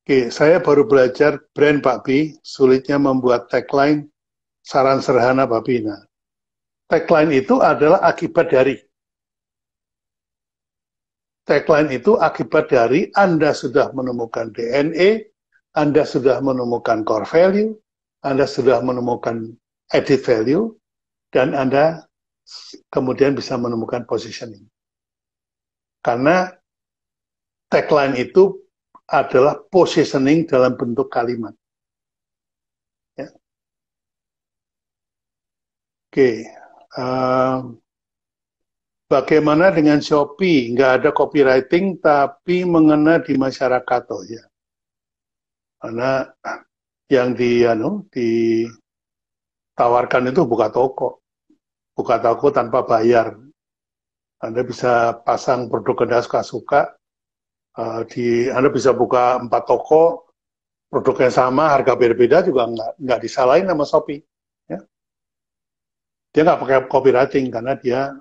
Oke, saya baru belajar brand Pak B, sulitnya membuat tagline, saran sederhana Pak B. Nah, tagline itu adalah akibat dari. Tagline itu akibat dari Anda sudah menemukan DNA, Anda sudah menemukan core value, Anda sudah menemukan added value, dan Anda kemudian bisa menemukan positioning. Karena tagline itu adalah positioning dalam bentuk kalimat. Ya. Oke, bagaimana dengan Shopee? Nggak ada copywriting, tapi mengena di masyarakat. Oh ya, karena yang ditawarkan itu buka toko tanpa bayar. Anda bisa pasang produk Anda suka-suka, Anda bisa buka 4 toko, produknya sama, harga berbeda juga nggak disalahin sama Shopee. Ya. Dia nggak pakai copywriting karena dia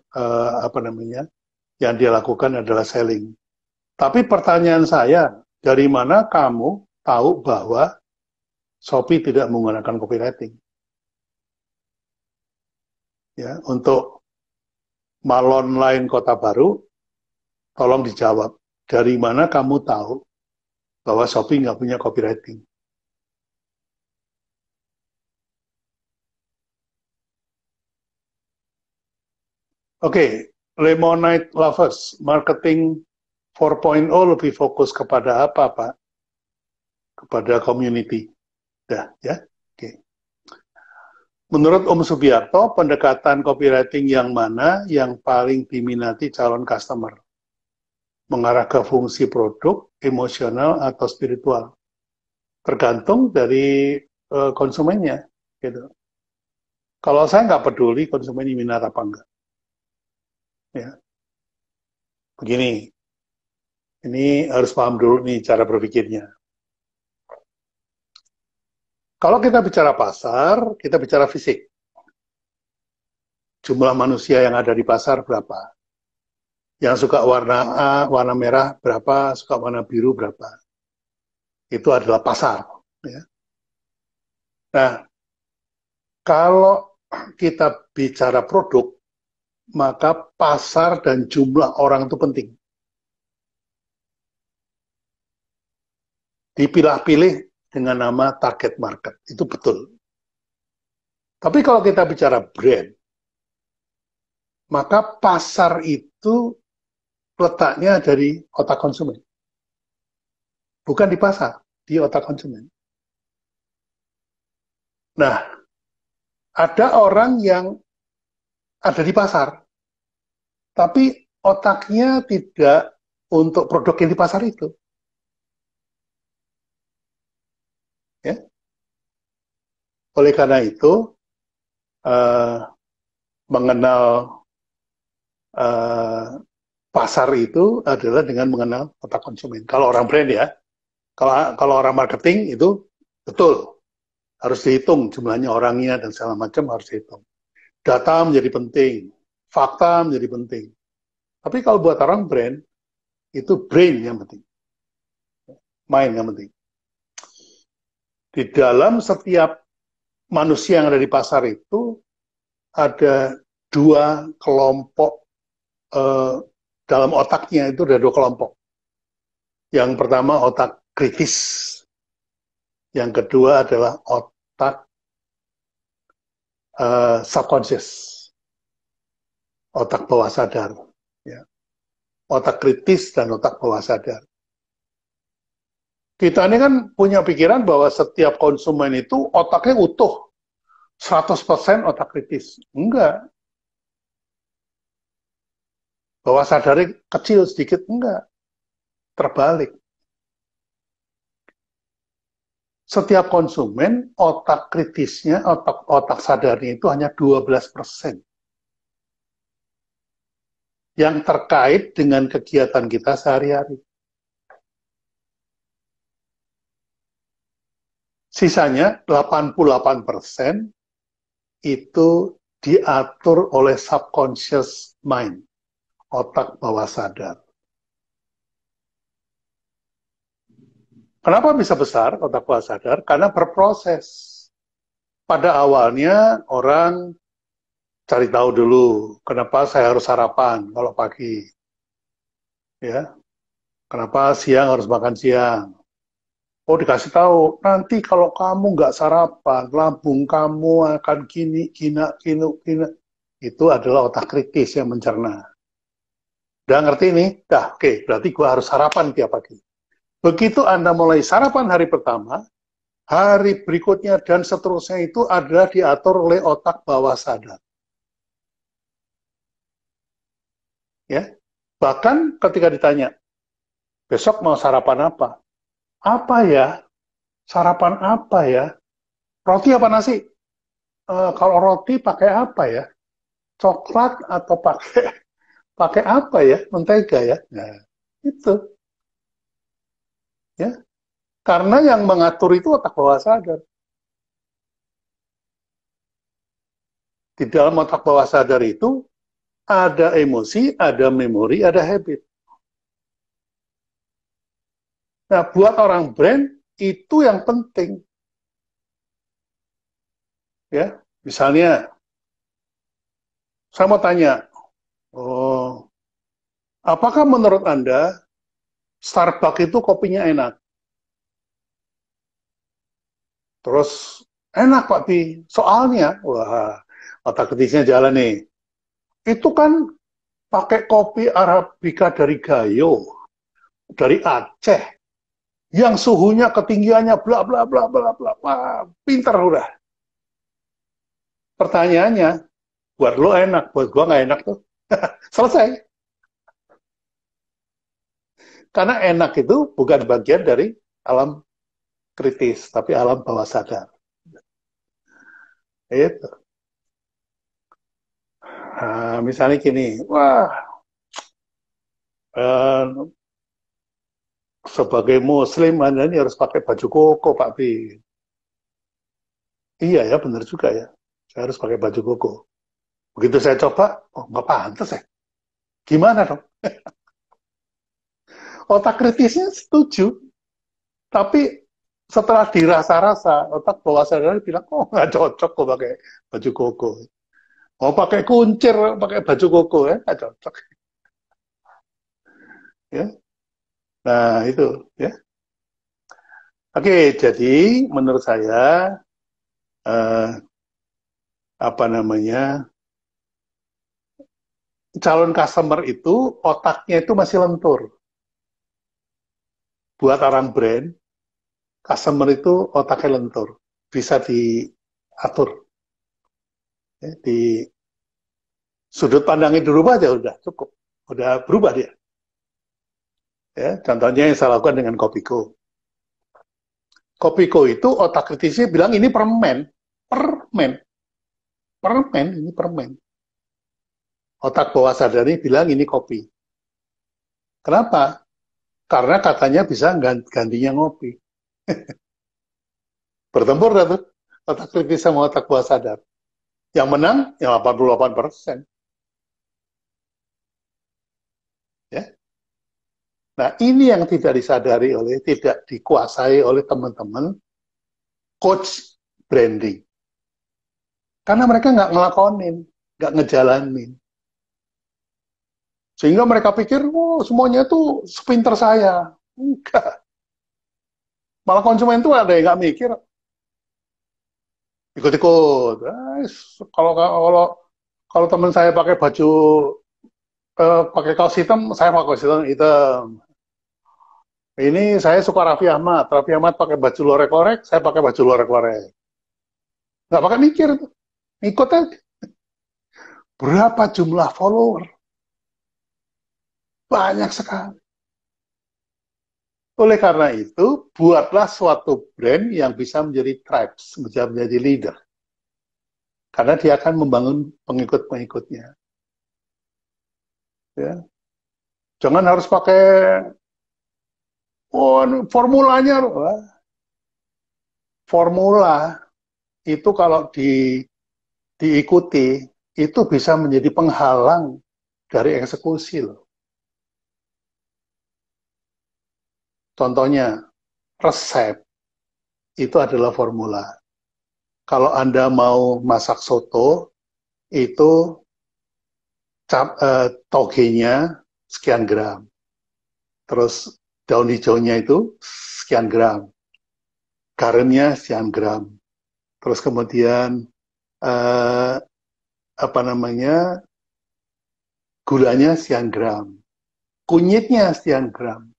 yang dia lakukan adalah selling. Tapi pertanyaan saya, dari mana kamu tahu bahwa Shopee tidak menggunakan copywriting? Ya, untuk Malon Lain Kota Baru, tolong dijawab. Dari mana kamu tahu bahwa Shopee nggak punya copywriting? Oke, Lemonade Lovers, marketing 4.0 lebih fokus kepada apa, Pak? Kepada community. Dah, ya. Oke. Menurut Om Subiarto, pendekatan copywriting yang mana yang paling diminati calon customer? Mengarah ke fungsi produk, emosional, atau spiritual? Tergantung dari konsumennya. Gitu. Kalau saya nggak peduli konsumen minat apa enggak. Ya. Begini, ini harus paham dulu nih cara berpikirnya. Kalau kita bicara pasar, kita bicara fisik. Jumlah manusia yang ada di pasar berapa? Yang suka warna A, warna merah berapa, suka warna biru berapa. Itu adalah pasar. Ya. Nah, kalau kita bicara produk, maka pasar dan jumlah orang itu penting. Dipilah-pilih dengan nama target market. Itu betul. Tapi kalau kita bicara brand, maka pasar itu letaknya dari otak konsumen. Bukan di pasar, di otak konsumen. Nah, ada orang yang ada di pasar, tapi otaknya tidak untuk produk yang di pasar itu. Ya. Oleh karena itu, mengenal pasar itu adalah dengan mengenal otak konsumen. Kalau orang brand ya, kalau orang marketing itu betul harus dihitung jumlahnya orangnya dan segala macam harus dihitung. Data menjadi penting, fakta menjadi penting. Tapi kalau buat orang brand itu brain yang penting, mind yang penting. Di dalam setiap manusia yang ada di pasar itu ada 2 kelompok dalam otaknya itu ada 2 kelompok. Yang pertama otak kritis, yang kedua adalah otak subconscious, otak bawah sadar. Ya. Otak kritis dan otak bawah sadar. Kita ini kan punya pikiran bahwa setiap konsumen itu otaknya utuh, 100% otak kritis. Enggak. Bawah sadarnya kecil sedikit, enggak. Terbalik. Setiap konsumen, otak kritisnya, otak sadarnya itu hanya 12%. Yang terkait dengan kegiatan kita sehari-hari. Sisanya 88% itu diatur oleh subconscious mind, otak bawah sadar. Kenapa bisa besar otak bawah sadar? Karena berproses. Pada awalnya orang cari tahu dulu, kenapa saya harus sarapan kalau pagi, ya. Kenapa siang harus makan siang? Oh, dikasih tahu, nanti kalau kamu nggak sarapan, lambung kamu akan gini, gina, ginu, gina. Itu adalah otak kritis yang mencerna. Udah ngerti nih? Dah, oke, berarti gua harus sarapan tiap pagi. Begitu Anda mulai sarapan hari pertama, hari berikutnya dan seterusnya itu adalah diatur oleh otak bawah sadar. Ya, bahkan ketika ditanya, besok mau sarapan apa? Apa ya? Sarapan apa ya? Roti apa nasi? Kalau roti pakai apa ya? Coklat atau pakai pakai apa ya? Mentega ya? Nah, itu ya. Karena yang mengatur itu otak bawah sadar. Di dalam otak bawah sadar itu ada emosi, ada memori, ada habit. Nah, buat orang brand itu yang penting. Ya, misalnya saya mau tanya, oh, apakah menurut Anda Starbucks itu kopinya enak? Terus enak Pak Pi. Soalnya, wah, otak kritisnya jalan nih. Itu kan pakai kopi Arabica dari Gayo, dari Aceh, yang suhunya ketinggiannya bla bla bla bla bla. Wah, pinter udah. Pertanyaannya, buat lo enak, buat gua nggak enak tuh. Selesai. Karena enak itu bukan bagian dari alam kritis, tapi alam bawah sadar. Itu. Nah, misalnya gini, wah, eh, sebagai Muslim Anda ini harus pakai baju koko, Pak Bi. Iya ya, benar juga ya. Saya harus pakai baju koko. Begitu saya coba, oh nggak pantas ya. Gimana dong? Otak kritisnya setuju, tapi setelah dirasa-rasa, otak bawah sadar bilang, oh nggak cocok kok pakai baju koko. Mau pakai kuncir, pakai baju koko ya, nggak cocok. Ya, nah itu ya. Oke, jadi menurut saya eh, apa namanya calon customer itu otaknya itu masih lentur. Buat orang brand, customer itu otaknya lentur, bisa diatur. Ya, di sudut pandangnya dirubah aja udah cukup, udah berubah dia. Ya, contohnya yang saya lakukan dengan Kopiko. Kopiko itu otak kritisnya bilang ini permen, permen, permen, ini permen. Otak bawah sadarnya bilang ini kopi. Kenapa? Karena katanya bisa gantinya ngopi. Bertempur dah tuh, otak kritis sama otak bawah sadar. Yang menang yang 88%. Ya. Nah, ini yang tidak disadari oleh, tidak dikuasai oleh teman-teman coach branding. Karena mereka nggak ngelakonin, nggak ngejalanin. Sehingga mereka pikir, oh semuanya itu sepinter saya. Enggak. Malah konsumen itu ada yang nggak mikir. Ikut-ikut. Kalau kalau kalau teman saya pakai baju, pakai kaos hitam, saya pakai kaos hitam. Ini saya suka Raffi Ahmad. Raffi Ahmad pakai baju lorek-lorek, saya pakai baju lorek-lorek. Nggak pakai mikir tuh. Ikut aja. Berapa jumlah follower? Banyak sekali. Oleh karena itu, buatlah suatu brand yang bisa menjadi tribes, bisa menjadi leader. Karena dia akan membangun pengikut-pengikutnya. Ya. Jangan harus pakai oh, formulanya. Wah, formula itu kalau diikuti, itu bisa menjadi penghalang dari eksekusi loh. Contohnya, resep itu adalah formula. Kalau Anda mau masak soto, itu togenya sekian gram. Terus daun hijaunya itu sekian gram. Garamnya sekian gram. Terus kemudian eh, apa namanya, gulanya sekian gram. Kunyitnya sekian gram.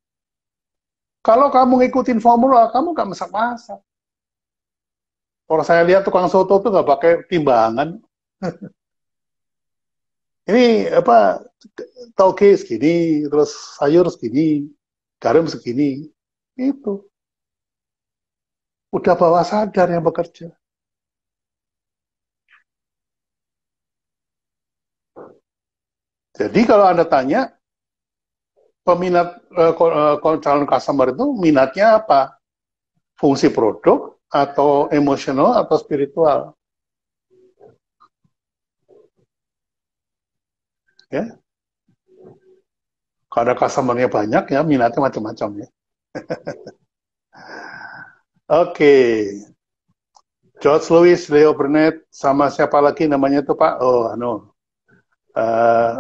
Kalau kamu ngikutin formula, kamu nggak masak-masak. Kalau saya lihat tukang soto tuh nggak pakai timbangan. Ini apa, tauge segini, terus sayur segini, garam segini. Itu udah bawah sadar yang bekerja. Jadi kalau Anda tanya, peminat calon customer itu minatnya apa? Fungsi produk atau emosional atau spiritual? Ya, kalau customernya banyak ya minatnya macam-macam ya. Oke, George Louis, Leo Burnett, sama siapa lagi namanya tuh Pak? Oh,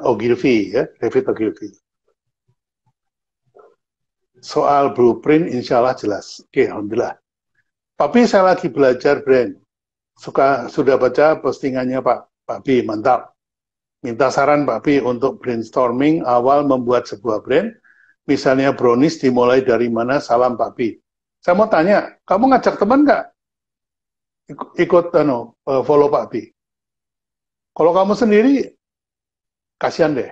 Ogilvy ya, David Ogilvy. Soal blueprint insya Allah jelas. Oke, alhamdulillah. Tapi saya lagi belajar brand. Sudah baca postingannya Pak Bi, mantap. Minta saran Pak Bi untuk brainstorming awal membuat sebuah brand. Misalnya brownies dimulai dari mana, salam Pak Bi. Saya mau tanya, kamu ngajak teman nggak ikut follow Pak Bi? Kalau kamu sendiri, kasihan deh.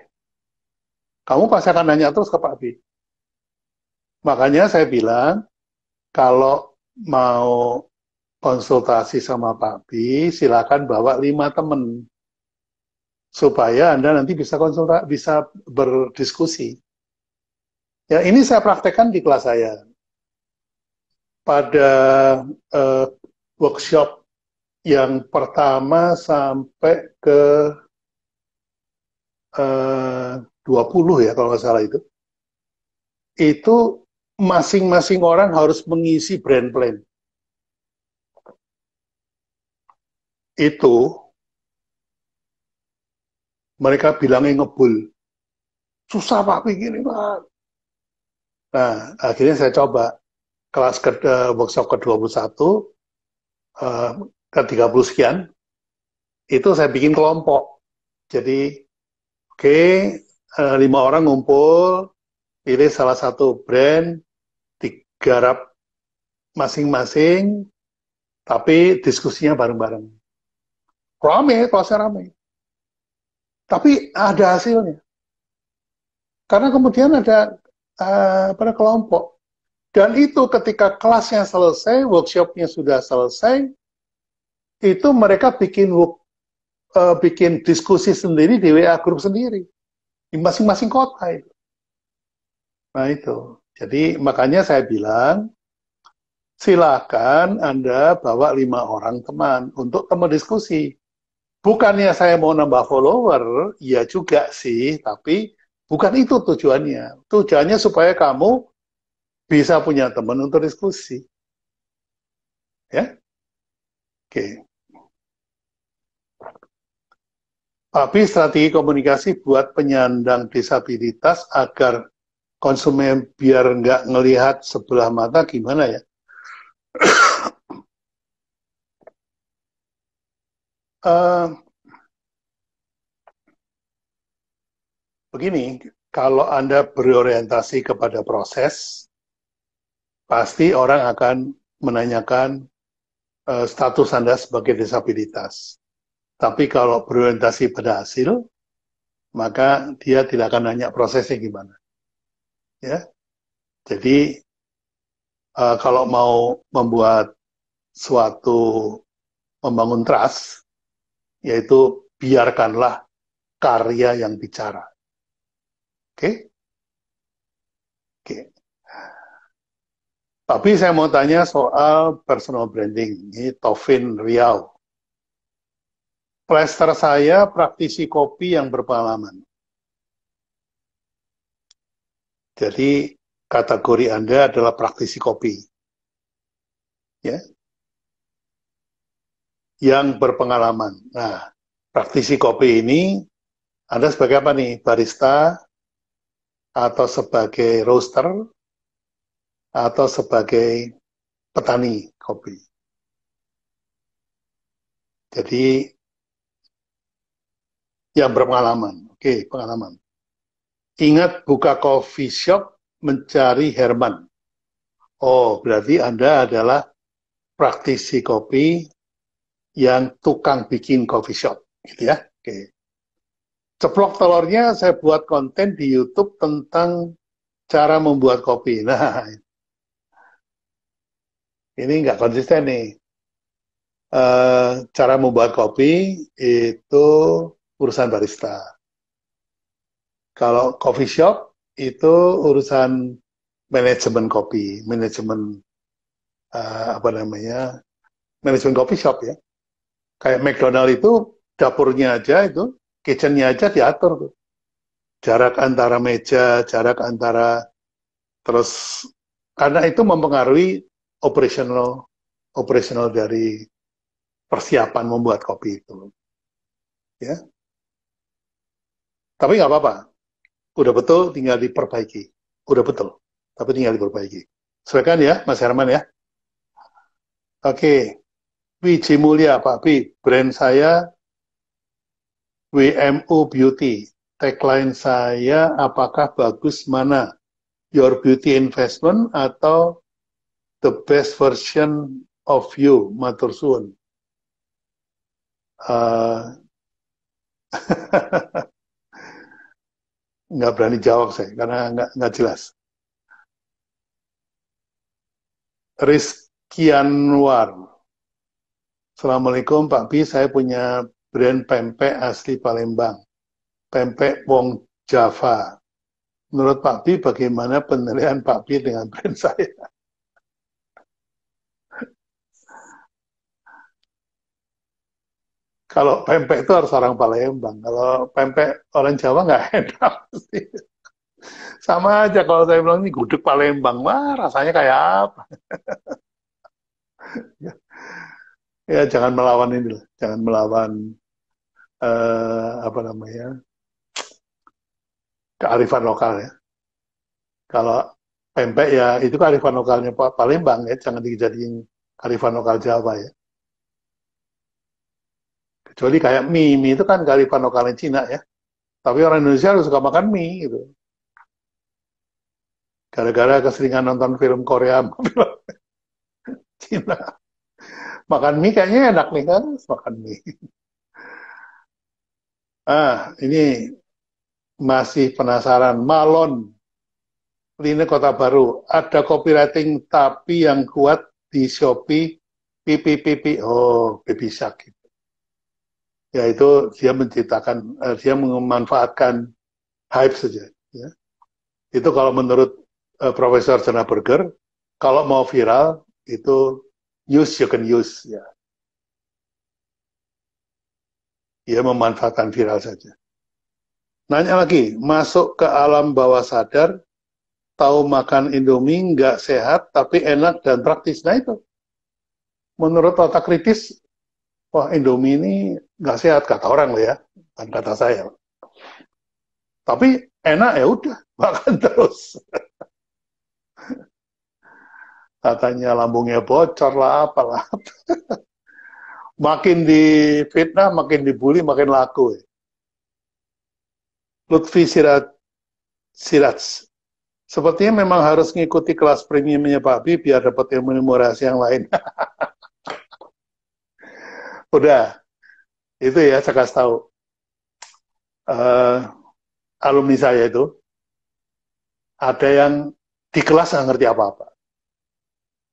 Kamu pasti akan nanya terus ke Pak Bi. Makanya saya bilang, kalau mau konsultasi sama Pak Bi, silakan bawa 5 teman supaya Anda nanti bisa bisa berdiskusi. Ya, ini saya praktekkan di kelas saya. Pada workshop yang pertama sampai ke 20 ya kalau nggak salah itu masing-masing orang harus mengisi brand plan. Itu mereka bilangnya ngebul. Susah Pak, begini Pak. Nah, akhirnya saya coba kelas workshop ke-21, ke-30 sekian, itu saya bikin kelompok. Jadi, oke, 5 orang ngumpul, pilih salah satu brand, digarap masing-masing, tapi diskusinya bareng-bareng. Rame, kelasnya rame. Tapi ada hasilnya. Karena kemudian ada pada kelompok. Dan itu ketika kelasnya selesai, workshopnya sudah selesai, itu mereka bikin diskusi sendiri di WA grup sendiri. Di masing-masing kota itu. Nah itu. Jadi makanya saya bilang, silakan Anda bawa 5 orang teman untuk teman diskusi. Bukannya saya mau nambah follower, ya juga sih, tapi bukan itu tujuannya. Tujuannya supaya kamu bisa punya teman untuk diskusi. Ya, oke. Tapi strategi komunikasi buat penyandang disabilitas agar konsumen biar nggak ngelihat sebelah mata gimana ya? Begini, kalau Anda berorientasi kepada proses, pasti orang akan menanyakan status Anda sebagai disabilitas. Tapi kalau berorientasi pada hasil, maka dia tidak akan nanya prosesnya gimana. Ya, jadi kalau mau membuat suatu membangun trust, yaitu biarkanlah karya yang bicara. Oke? Oke. Tapi saya mau tanya soal personal branding. Ini Taufin Riau. Plaster saya praktisi kopi yang berpengalaman. Jadi kategori Anda adalah praktisi kopi. ya, yang berpengalaman. Nah, praktisi kopi ini Anda sebagai apa nih? Barista atau sebagai roaster atau sebagai petani kopi. Jadi yang berpengalaman. Oke, pengalaman. Ingat buka coffee shop mencari Herman. Oh, berarti Anda adalah praktisi kopi yang tukang bikin coffee shop, gitu ya. Oke. Ceplok telurnya saya buat konten di YouTube tentang cara membuat kopi. Nah, ini nggak konsisten nih. Cara membuat kopi itu urusan barista. Kalau coffee shop itu urusan manajemen kopi, manajemen apa namanya, manajemen coffee shop ya. Kayak McDonald itu dapurnya aja itu, kitchennya aja diatur tuh. Jarak antara meja, jarak antara terus karena itu mempengaruhi operasional operasional dari persiapan membuat kopi itu, ya. Tapi nggak apa-apa, udah betul tinggal diperbaiki, udah betul, tapi tinggal diperbaiki. Silakan ya, Mas Herman ya. Oke, Wiji Mulia Pak Bi, brand saya WMU Beauty. Tagline saya, apakah bagus mana? Your Beauty Investment atau The Best Version of You, matur suwun. Nggak berani jawab saya, karena nggak jelas. Rizkianwar. Assalamualaikum Pak Bi, saya punya brand pempek asli Palembang. Pempek Wong Java. Menurut Pak Bi, bagaimana penilaian Pak Bi dengan brand saya? Kalau pempek itu harus orang Palembang. Kalau pempek orang Jawa nggak enak. Sama aja kalau saya bilang ini gudeg Palembang, wah rasanya kayak apa? Ya jangan melawan ini loh, jangan melawan apa namanya kearifan lokal ya. Kalau pempek ya itu kearifan lokalnya Pak Palembang ya, jangan dijadiin kearifan lokal Jawa ya. Kecuali kayak mie itu kan kearifan lokalnya Cina ya. Tapi orang Indonesia harus suka makan mie gitu. Gara-gara keseringan nonton film Korea, film Cina. Makan mie kayaknya enak nih kan, makan mie. Ini masih penasaran. Malon, ini Kota Baru. Ada copywriting tapi yang kuat di Shopee, pipi. Oh, Baby Shark. Yaitu dia menciptakan, dia memanfaatkan hype saja. Ya. Itu kalau menurut Profesor Jana Berger, kalau mau viral, itu use you can use. Ya. Dia memanfaatkan viral saja. Nanya lagi, masuk ke alam bawah sadar, tahu makan Indomie nggak sehat, tapi enak dan praktis. Nah itu, menurut otak kritis, wah Indomie ini nggak sehat, kata orang loh ya, kan kata saya. Tapi enak ya udah, makan terus. Katanya lambungnya bocor lah, apalah. Makin di fitnah, makin dibully, makin laku. Ya. Lutfi Siraj. Sepertinya memang harus mengikuti kelas premiumnya Pak Bi biar dapat ilmu rahasia yang lain. Udah, itu ya saya kasih tahu. Alumni saya itu, ada yang di kelas nggak ngerti apa-apa.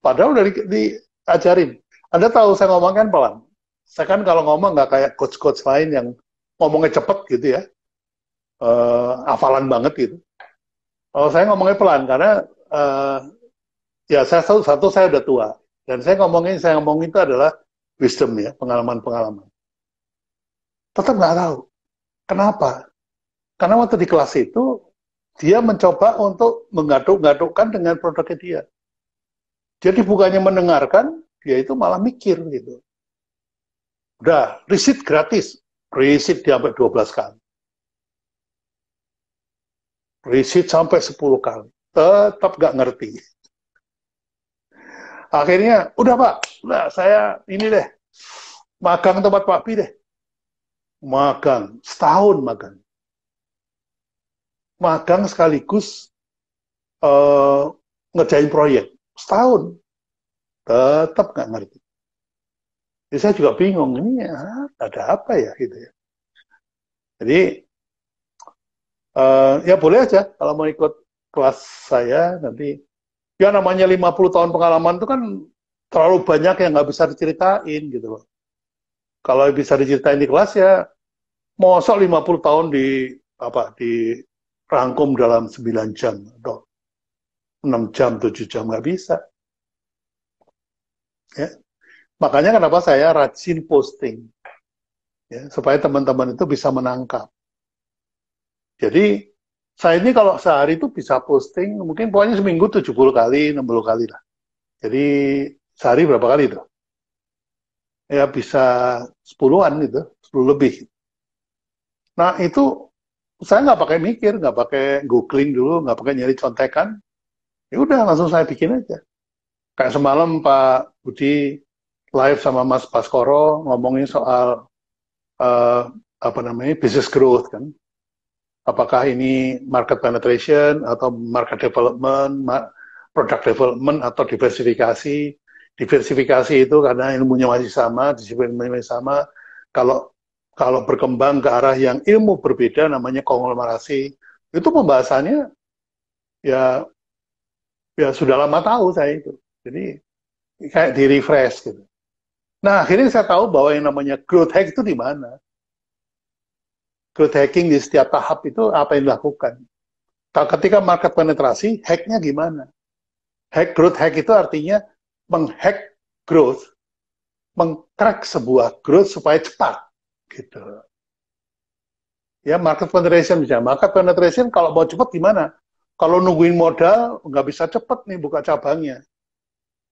Padahal udah diajarin. Anda tahu saya ngomong kan pelan. Saya kan kalau ngomong nggak kayak coach-coach lain yang ngomongnya cepet gitu ya. Hafalan banget gitu. Kalau saya ngomongnya pelan karena ya saya satu saya udah tua dan saya ngomong itu adalah wisdom ya, pengalaman-pengalaman. Tetap nggak tahu. Kenapa? Karena waktu di kelas itu dia mencoba untuk menggaduk-gadukkan dengan produknya dia. Jadi bukannya mendengarkan, dia itu malah mikir gitu. Udah, riset gratis. Riset dia sampai 12 kali. Riset sampai 10 kali. Tetap nggak ngerti. Akhirnya, udah Pak, udah saya ini deh, magang tempat Pak Pi deh. Magang, setahun magang. Magang sekaligus ngerjain proyek. Setahun. Tetap nggak ngerti. Jadi saya juga bingung, ini ya, ada apa ya gitu ya. Jadi, ya boleh aja kalau mau ikut kelas saya nanti. Ya namanya 50 tahun pengalaman itu kan terlalu banyak yang nggak bisa diceritain gitu loh. Kalau bisa diceritain di kelas ya, mosok 50 tahun dirangkum dalam 9 jam atau 6 jam, 7 jam, nggak bisa. Ya. Makanya kenapa saya rajin posting. Ya, supaya teman-teman itu bisa menangkap. Jadi, saya ini kalau sehari itu bisa posting, mungkin pokoknya seminggu 70 kali, 60 kali lah. Jadi, sehari berapa kali itu? Ya bisa 10-an gitu, 10 lebih. Nah, itu saya nggak pakai mikir, nggak pakai googling dulu, nggak pakai nyari contekan. Ya udah, langsung saya bikin aja. Kayak semalam Pak Budi live sama Mas Baskoro ngomongin soal business growth kan. Apakah ini market penetration atau market development, product development atau diversifikasi. Diversifikasi itu karena ilmunya masih sama, disiplinnya masih sama. Kalau berkembang ke arah yang ilmu berbeda namanya konglomerasi. Itu pembahasannya ya sudah lama tahu saya itu. Jadi kayak di refresh gitu. Nah, akhirnya saya tahu bahwa yang namanya growth hack itu di mana. Growth hacking di setiap tahap itu apa yang dilakukan. Ketika market penetrasi, hacknya gimana? Growth hack itu artinya menghack growth, mengcrack sebuah growth supaya cepat. Gitu. Ya, market penetration misalnya. Market penetration kalau mau cepat gimana? Kalau nungguin modal, nggak bisa cepat nih buka cabangnya.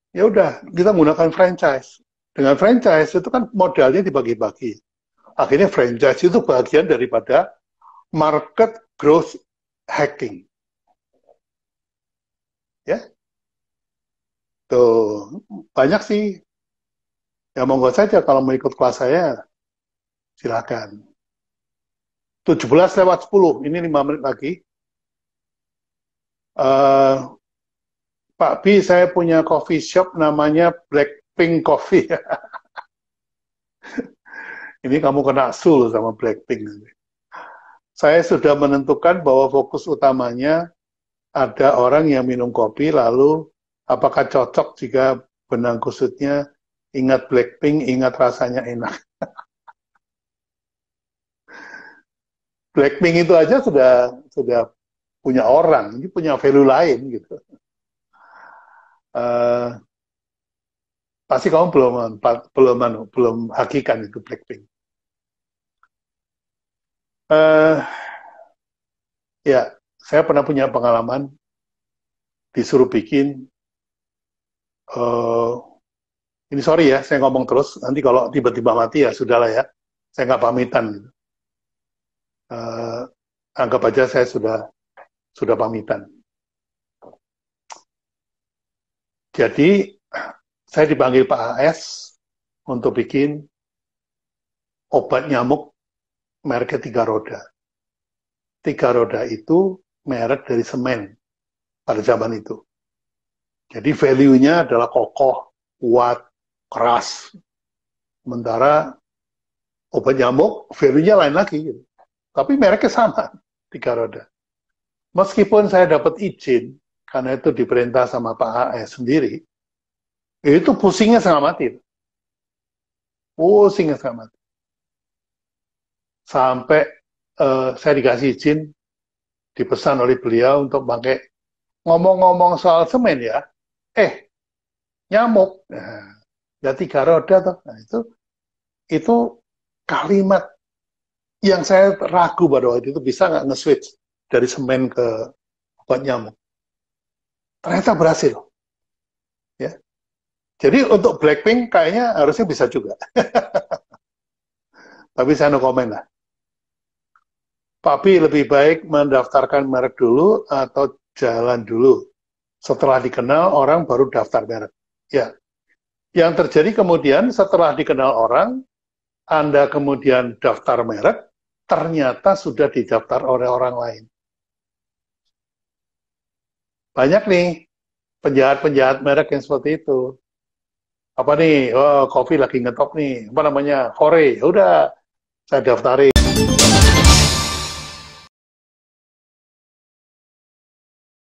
Ya udah, kita menggunakan franchise. Dengan franchise itu kan modalnya dibagi-bagi. Akhirnya franchise itu bagian daripada market growth hacking. Ya, tuh banyak sih. Ya monggo saja kalau mau ikut kelas saya, silakan. 17:10, ini 5 menit lagi. Pak B, saya punya coffee shop namanya Blackpink Coffee. Ini kamu kena sul sama Blackpink. Saya sudah menentukan bahwa fokus utamanya ada orang yang minum kopi, lalu apakah cocok jika benang kusutnya ingat Blackpink, ingat rasanya enak. Blackpink itu aja sudah punya orang, ini punya value lain gitu. Pasti kamu belum hakikan itu Blackpink. Ya, saya pernah punya pengalaman disuruh bikin. Ini sorry ya, saya ngomong terus. Nanti kalau tiba-tiba mati ya sudahlah ya. Saya nggak pamitan. Gitu. Anggap aja saya sudah pamitan. Jadi saya dipanggil Pak AS untuk bikin obat nyamuk mereknya 3 roda. 3 roda itu merek dari semen pada zaman itu. Jadi value-nya adalah kokoh, kuat, keras. Sementara obat nyamuk value-nya lain lagi. Gitu. Tapi mereknya sama, 3 roda. Meskipun saya dapat izin, karena itu diperintah sama Pak AS sendiri, itu pusingnya setengah mati. Pusingnya setengah mati. Sampai saya dikasih izin, dipesan oleh beliau untuk pakai ngomong-ngomong soal semen ya, nyamuk, nah, ya 3 roda tuh, nah, itu kalimat yang saya ragu pada waktu itu bisa nggak nge-switch dari semen ke obat nyamuk. Ternyata berhasil, ya. Jadi untuk Blackpink kayaknya harusnya bisa juga. Tapi saya no comment lah. Papi lebih baik mendaftarkan merek dulu atau jalan dulu. Setelah dikenal orang baru daftar merek. Ya, yang terjadi kemudian setelah dikenal orang, Anda kemudian daftar merek, ternyata sudah didaftar oleh orang lain. Banyak nih penjahat-penjahat merek yang seperti itu. Apa nih, oh, kopi lagi ngetop nih, apa namanya, Kore, ya udah saya daftarin.